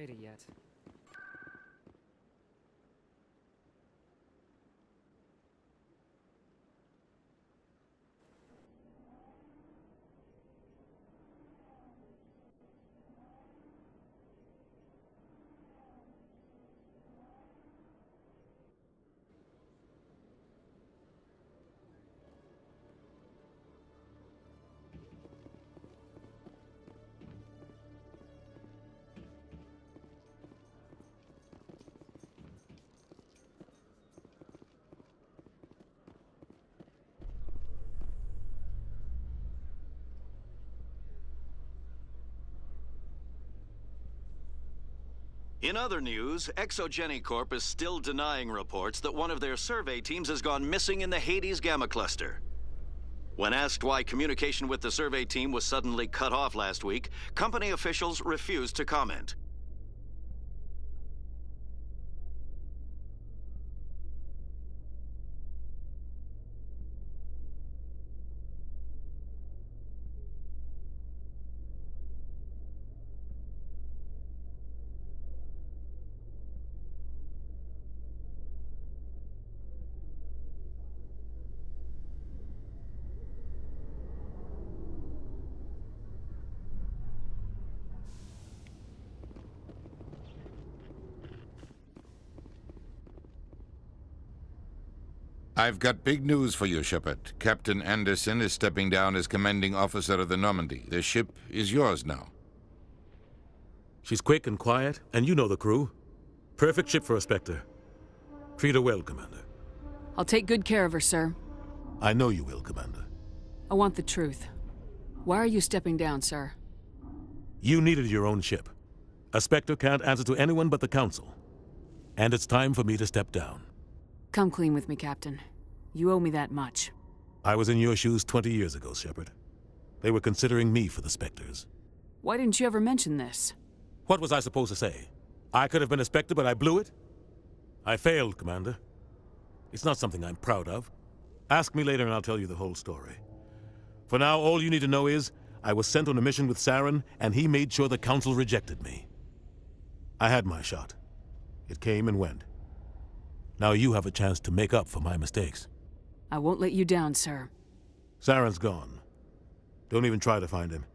data yet. In other news, ExoGeniCorp is still denying reports that one of their survey teams has gone missing in the Hades Gamma Cluster. When asked why communication with the survey team was suddenly cut off last week, company officials refused to comment. I've got big news for you, Shepard. Captain Anderson is stepping down as commanding officer of the Normandy. The ship is yours now. She's quick and quiet, and you know the crew. Perfect ship for a Spectre. Treat her well, Commander. I'll take good care of her, sir. I know you will, Commander. I want the truth. Why are you stepping down, sir? You needed your own ship. A Spectre can't answer to anyone but the Council. And it's time for me to step down. Come clean with me, Captain. You owe me that much. I was in your shoes 20 years ago, Shepard. They were considering me for the Spectres. Why didn't you ever mention this? What was I supposed to say? I could have been a Spectre, but I blew it? I failed, Commander. It's not something I'm proud of. Ask me later and I'll tell you the whole story. For now, all you need to know is, I was sent on a mission with Saren, and he made sure the Council rejected me. I had my shot. It came and went. Now you have a chance to make up for my mistakes. I won't let you down, sir. Saren's gone. Don't even try to find him.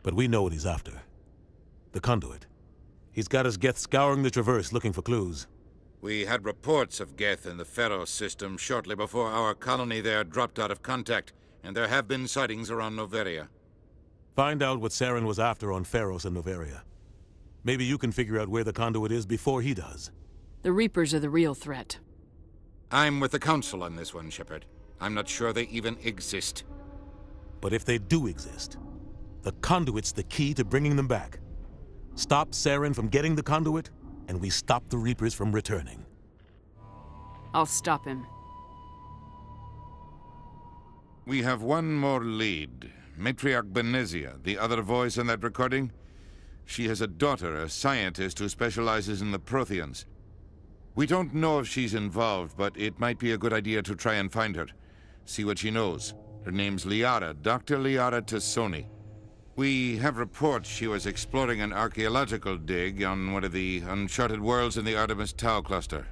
But we know what he's after. The conduit. He's got his Geth scouring the Traverse looking for clues. We had reports of Geth in the Pharos system shortly before our colony there dropped out of contact, and there have been sightings around Noveria. Find out what Saren was after on Pharos and Noveria. Maybe you can figure out where the conduit is before he does. The Reapers are the real threat. I'm with the Council on this one, Shepard. I'm not sure they even exist. But if they do exist, the conduit's the key to bringing them back. Stop Saren from getting the conduit, and we stop the Reapers from returning. I'll stop him. We have one more lead. Matriarch Benezia, the other voice in that recording. She has a daughter, a scientist who specializes in the Protheans. We don't know if she's involved, but it might be a good idea to try and find her. See what she knows. Her name's Liara, Dr. Liara Tassoni. We have reports she was exploring an archaeological dig on one of the uncharted worlds in the Artemis Tau cluster.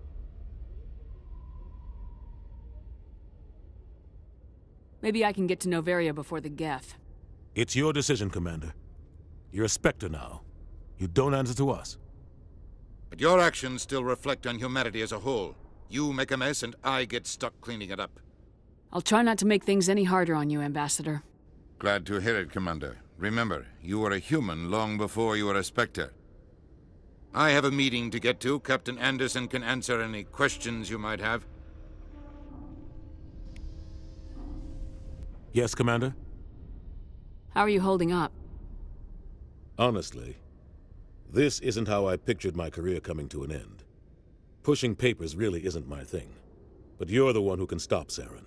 Maybe I can get to Noveria before the Geth. It's your decision, Commander. You're a Spectre now. You don't answer to us. But your actions still reflect on humanity as a whole. You make a mess and I get stuck cleaning it up. I'll try not to make things any harder on you, Ambassador. Glad to hear it, Commander. Remember, you were a human long before you were a Spectre. I have a meeting to get to. Captain Anderson can answer any questions you might have. Yes, Commander? How are you holding up? Honestly, this isn't how I pictured my career coming to an end. Pushing papers really isn't my thing. But you're the one who can stop Saren.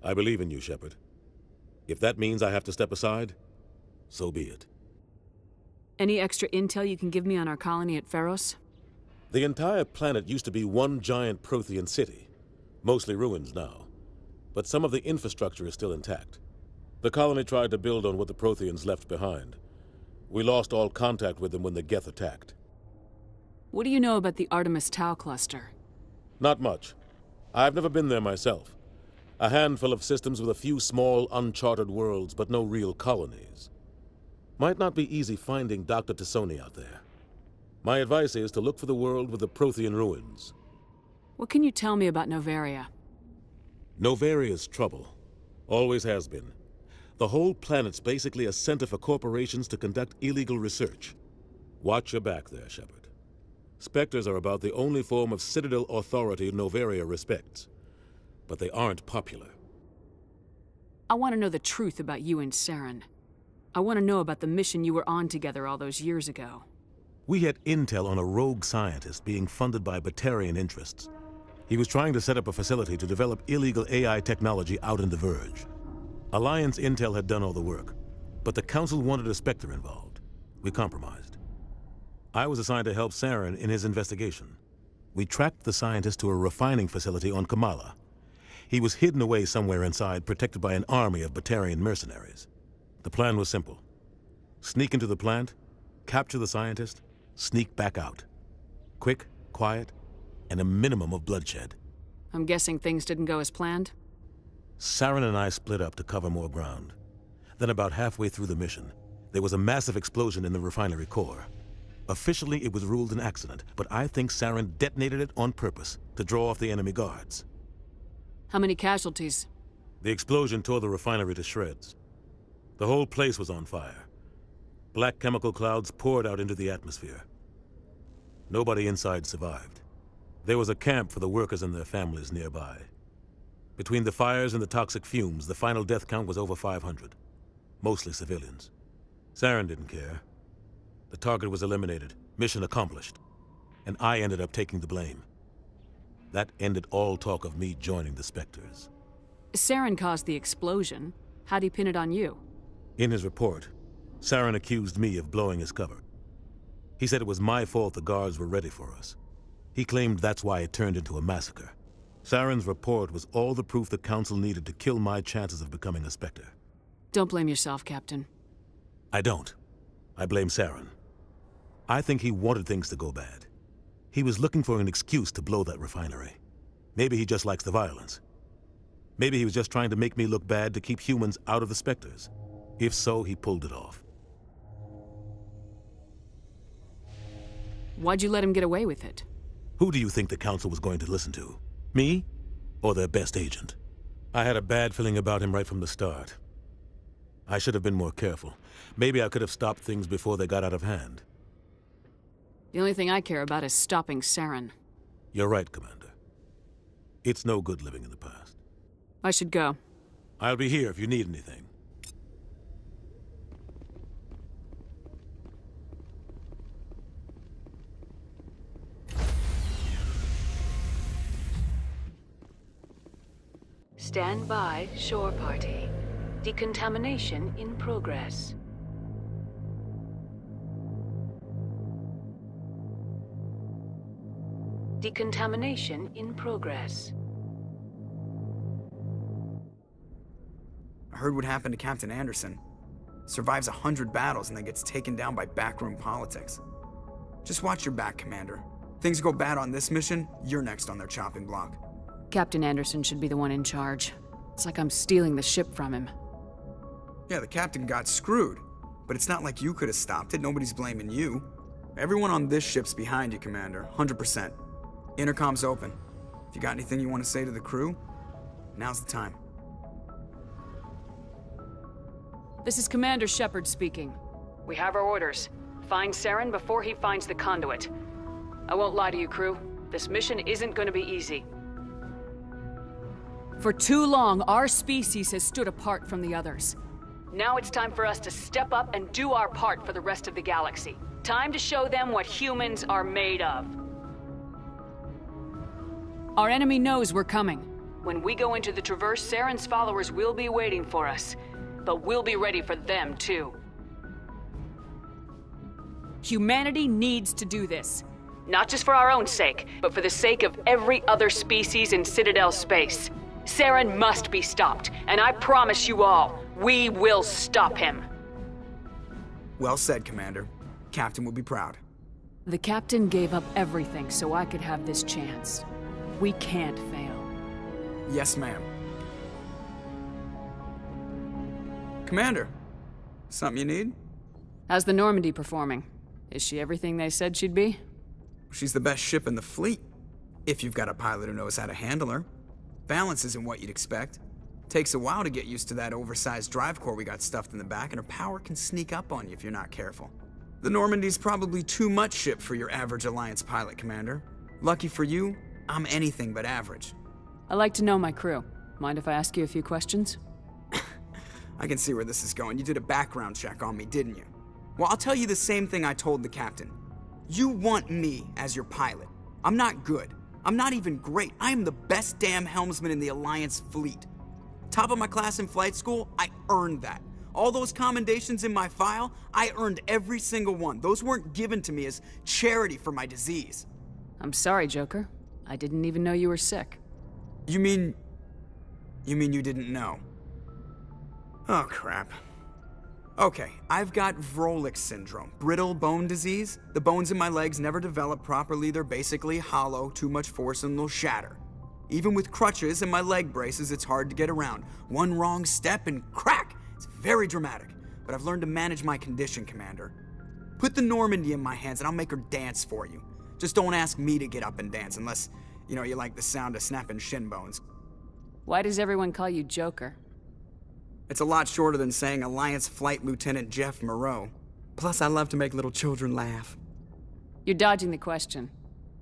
I believe in you, Shepard. If that means I have to step aside, so be it. Any extra intel you can give me on our colony at Pharos? The entire planet used to be one giant Prothean city, mostly ruins now. But some of the infrastructure is still intact. The colony tried to build on what the Protheans left behind. We lost all contact with them when the Geth attacked. What do you know about the Artemis Tau cluster? Not much. I've never been there myself. A handful of systems with a few small, uncharted worlds, but no real colonies. Might not be easy finding Dr. Tassoni out there. My advice is to look for the world with the Prothean ruins. What can you tell me about Novaria? Novaria's trouble. Always has been. The whole planet's basically a center for corporations to conduct illegal research. Watch your back there, Shepard. Spectres are about the only form of Citadel authority Novaria respects. But they aren't popular. I want to know the truth about you and Saren. I want to know about the mission you were on together all those years ago. We had intel on a rogue scientist being funded by Batarian interests. He was trying to set up a facility to develop illegal AI technology out in the Verge. Alliance intel had done all the work, but the Council wanted a Spectre involved. We compromised. I was assigned to help Saren in his investigation. We tracked the scientist to a refining facility on Kamala. He was hidden away somewhere inside, protected by an army of Batarian mercenaries. The plan was simple. Sneak into the plant, capture the scientist, sneak back out. Quick, quiet, and a minimum of bloodshed. I'm guessing things didn't go as planned? Saren and I split up to cover more ground. Then about halfway through the mission, there was a massive explosion in the refinery core. Officially, it was ruled an accident, but I think Saren detonated it on purpose to draw off the enemy guards. How many casualties? The explosion tore the refinery to shreds. The whole place was on fire. Black chemical clouds poured out into the atmosphere. Nobody inside survived. There was a camp for the workers and their families nearby. Between the fires and the toxic fumes, the final death count was over 500. Mostly civilians. Saren didn't care. The target was eliminated, mission accomplished. And I ended up taking the blame. That ended all talk of me joining the Spectres. Saren caused the explosion. How'd he pin it on you? In his report, Saren accused me of blowing his cover. He said it was my fault the guards were ready for us. He claimed that's why it turned into a massacre. Saren's report was all the proof the Council needed to kill my chances of becoming a Spectre. Don't blame yourself, Captain. I don't. I blame Saren. I think he wanted things to go bad. He was looking for an excuse to blow that refinery. Maybe he just likes the violence. Maybe he was just trying to make me look bad to keep humans out of the Spectres. If so, he pulled it off. Why'd you let him get away with it? Who do you think the Council was going to listen to? Me? Or their best agent? I had a bad feeling about him right from the start. I should have been more careful. Maybe I could have stopped things before they got out of hand. The only thing I care about is stopping Saren. You're right, Commander. It's no good living in the past. I should go. I'll be here if you need anything. Stand by, shore party. Decontamination in progress. Decontamination in progress. I heard what happened to Captain Anderson. Survives 100 battles and then gets taken down by backroom politics. Just watch your back, Commander. Things go bad on this mission, you're next on their chopping block. Captain Anderson should be the one in charge. It's like I'm stealing the ship from him. Yeah, the captain got screwed. But it's not like you could have stopped it. Nobody's blaming you. Everyone on this ship's behind you, Commander. 100%. Intercom's open. If you got anything you want to say to the crew, now's the time. This is Commander Shepard speaking. We have our orders. Find Saren before he finds the conduit. I won't lie to you, crew. This mission isn't going to be easy. For too long, our species has stood apart from the others. Now it's time for us to step up and do our part for the rest of the galaxy. Time to show them what humans are made of. Our enemy knows we're coming. When we go into the Traverse, Saren's followers will be waiting for us. But we'll be ready for them, too. Humanity needs to do this. Not just for our own sake, but for the sake of every other species in Citadel space. Saren must be stopped, and I promise you all, we will stop him. Well said, Commander. Captain will be proud. The captain gave up everything so I could have this chance. We can't fail. Yes, ma'am. Commander, something you need? How's the Normandy performing? Is she everything they said she'd be? She's the best ship in the fleet, if you've got a pilot who knows how to handle her. Balance isn't what you'd expect. Takes a while to get used to that oversized drive core we got stuffed in the back, and her power can sneak up on you if you're not careful. The Normandy's probably too much ship for your average Alliance pilot, Commander. Lucky for you, I'm anything but average. I like to know my crew. Mind if I ask you a few questions? I can see where this is going. You did a background check on me, didn't you? Well, I'll tell you the same thing I told the captain. You want me as your pilot. I'm not good. I'm not even great. I am the best damn helmsman in the Alliance fleet. Top of my class in flight school, I earned that. All those commendations in my file, I earned every single one. Those weren't given to me as charity for my disease. I'm sorry, Joker. I didn't even know you were sick. You mean you didn't know? Oh, crap. Okay, I've got Vrolik syndrome, brittle bone disease. The bones in my legs never develop properly. They're basically hollow, too much force and they'll shatter. Even with crutches and my leg braces, it's hard to get around. One wrong step and crack! It's very dramatic, but I've learned to manage my condition, Commander. Put the Normandy in my hands and I'll make her dance for you. Just don't ask me to get up and dance unless, you like the sound of snapping shin bones. Why does everyone call you Joker? It's a lot shorter than saying Alliance Flight Lieutenant Jeff Moreau. Plus, I love to make little children laugh. You're dodging the question.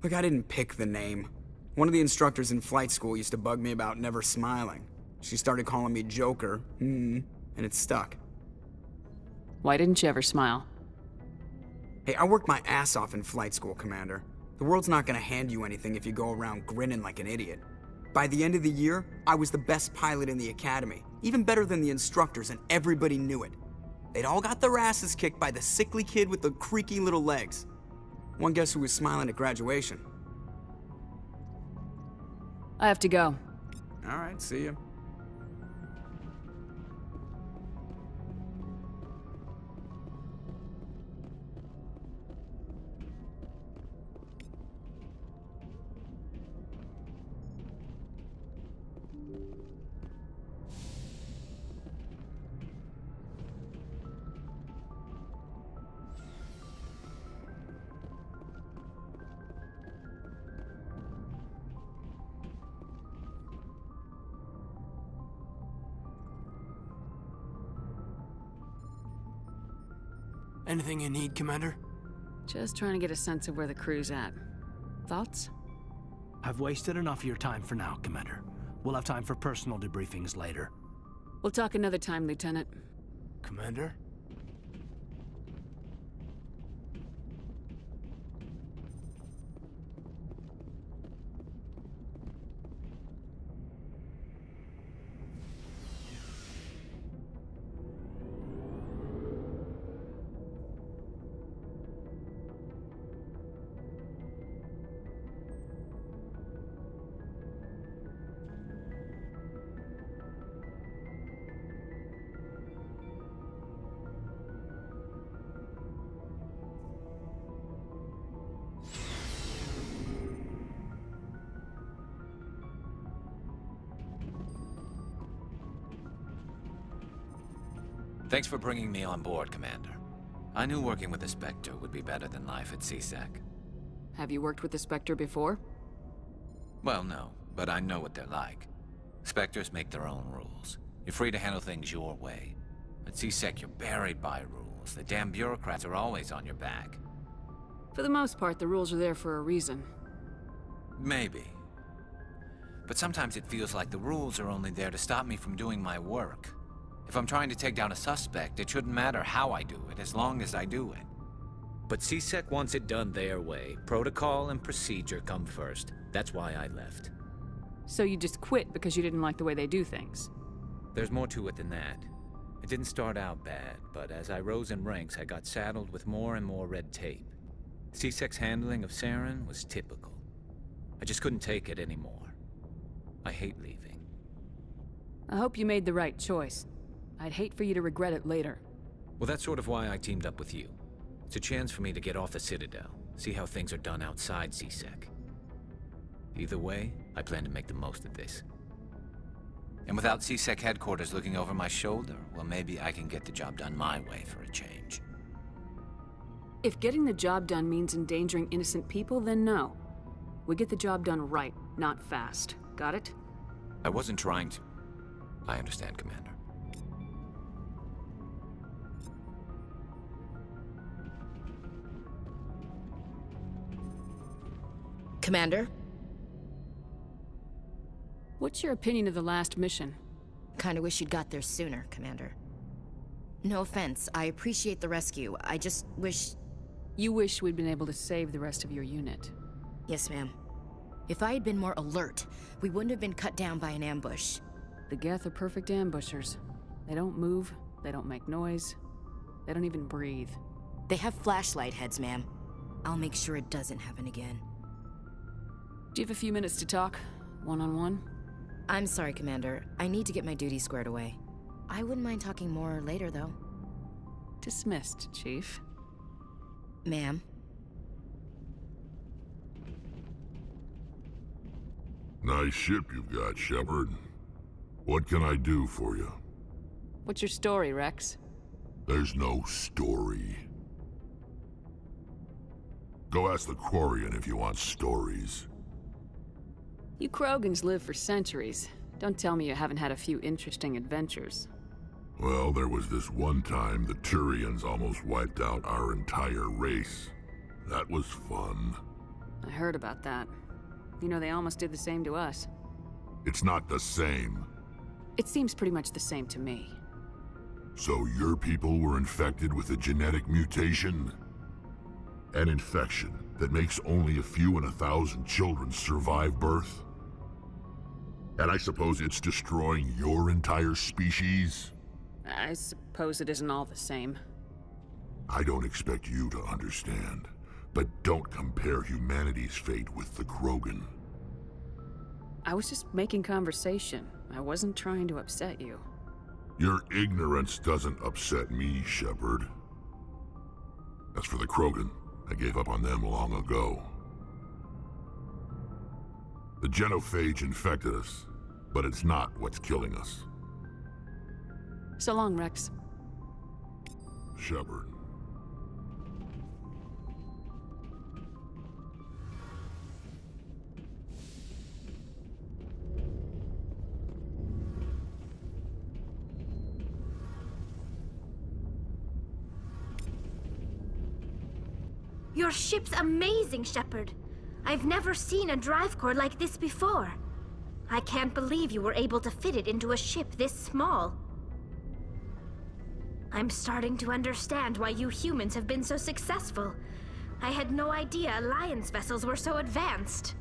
Look, I didn't pick the name. One of the instructors in flight school used to bug me about never smiling. She started calling me Joker, and it stuck. Why didn't you ever smile? Hey, I worked my ass off in flight school, Commander. The world's not gonna hand you anything if you go around grinning like an idiot. By the end of the year, I was the best pilot in the academy, even better than the instructors, and everybody knew it. They'd all got their asses kicked by the sickly kid with the creaky little legs. One guess who was smiling at graduation? I have to go. All right, see ya. Anything you need, Commander? Just trying to get a sense of where the crew's at. Thoughts? I've wasted enough of your time for now, Commander. We'll have time for personal debriefings later. We'll talk another time, Lieutenant. Commander? Thanks for bringing me on board, Commander. I knew working with the Spectre would be better than life at CSEC. Have you worked with the Spectre before? Well, no, but I know what they're like. Spectres make their own rules. You're free to handle things your way. At CSEC, you're buried by rules. The damn bureaucrats are always on your back. For the most part, the rules are there for a reason. Maybe. But sometimes it feels like the rules are only there to stop me from doing my work. If I'm trying to take down a suspect, it shouldn't matter how I do it, as long as I do it. But CSEC wants it done their way. Protocol and procedure come first. That's why I left. So you just quit because you didn't like the way they do things? There's more to it than that. It didn't start out bad, but as I rose in ranks, I got saddled with more and more red tape. CSEC's handling of Saren was typical. I just couldn't take it anymore. I hate leaving. I hope you made the right choice. I'd hate for you to regret it later. Well, that's sort of why I teamed up with you. It's a chance for me to get off the Citadel, See how things are done outside CSEC. Either way, I plan to make the most of this. And without CSEC headquarters looking over my shoulder, well, maybe I can get the job done my way for a change. If getting the job done means endangering innocent people, then no. We get the job done right, not fast. Got it? I wasn't trying to. I understand, Commander. Commander? What's your opinion of the last mission? Kinda wish you'd got there sooner, Commander. No offense, I appreciate the rescue. I just wish... You wish we'd been able to save the rest of your unit. Yes, ma'am. If I had been more alert, we wouldn't have been cut down by an ambush. The Geth are perfect ambushers. They don't move, they don't make noise, they don't even breathe. They have flashlight heads, ma'am. I'll make sure it doesn't happen again. Do you have a few minutes to talk? One-on-one? I'm sorry, Commander. I need to get my duties squared away. I wouldn't mind talking more later, though. Dismissed, Chief. Ma'am? Nice ship you've got, Shepard. What can I do for you? What's your story, Rex? There's no story. Go ask the Quarian if you want stories. You Krogans live for centuries. Don't tell me you haven't had a few interesting adventures. Well, there was this one time the Turians almost wiped out our entire race. That was fun. I heard about that. You know, they almost did the same to us. It's not the same. It seems pretty much the same to me. So your people were infected with a genetic mutation? An infection that makes only a few in 1,000 children survive birth? And I suppose it's destroying your entire species? I suppose it isn't all the same. I don't expect you to understand, but don't compare humanity's fate with the Krogan. I was just making conversation. I wasn't trying to upset you. Your ignorance doesn't upset me, Shepard. As for the Krogan, I gave up on them long ago. The genophage infected us, but it's not what's killing us. So long, Rex. Shepard. Your ship's amazing, Shepard. I've never seen a drive core like this before. I can't believe you were able to fit it into a ship this small. I'm starting to understand why you humans have been so successful. I had no idea Alliance vessels were so advanced.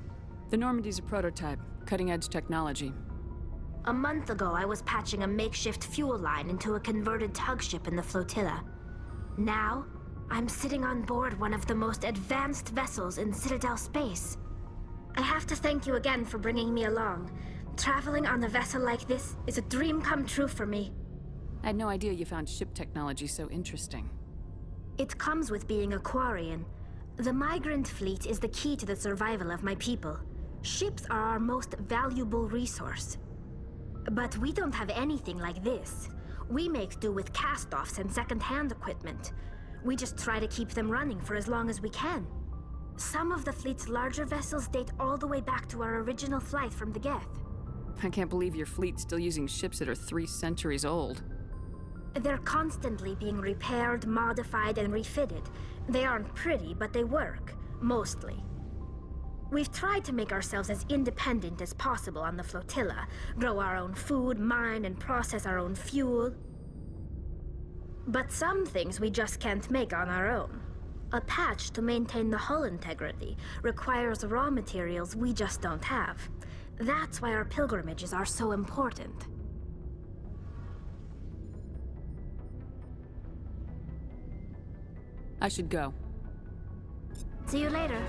The Normandy's a prototype, cutting-edge technology. A month ago, I was patching a makeshift fuel line into a converted tug ship in the flotilla. Now, I'm sitting on board one of the most advanced vessels in Citadel space. I have to thank you again for bringing me along. Traveling on a vessel like this is a dream come true for me. I had no idea you found ship technology so interesting. It comes with being a Quarian. The migrant fleet is the key to the survival of my people. Ships are our most valuable resource. But we don't have anything like this. We make do with cast-offs and second-hand equipment. We just try to keep them running for as long as we can. Some of the fleet's larger vessels date all the way back to our original flight from the Geth. I can't believe your fleet's still using ships that are 3 centuries old. They're constantly being repaired, modified, and refitted. They aren't pretty, but they work. Mostly. We've tried to make ourselves as independent as possible on the flotilla. Grow our own food, mine, and process our own fuel. But some things we just can't make on our own. A patch to maintain the hull integrity requires raw materials we just don't have. That's why our pilgrimages are so important. I should go. See you later.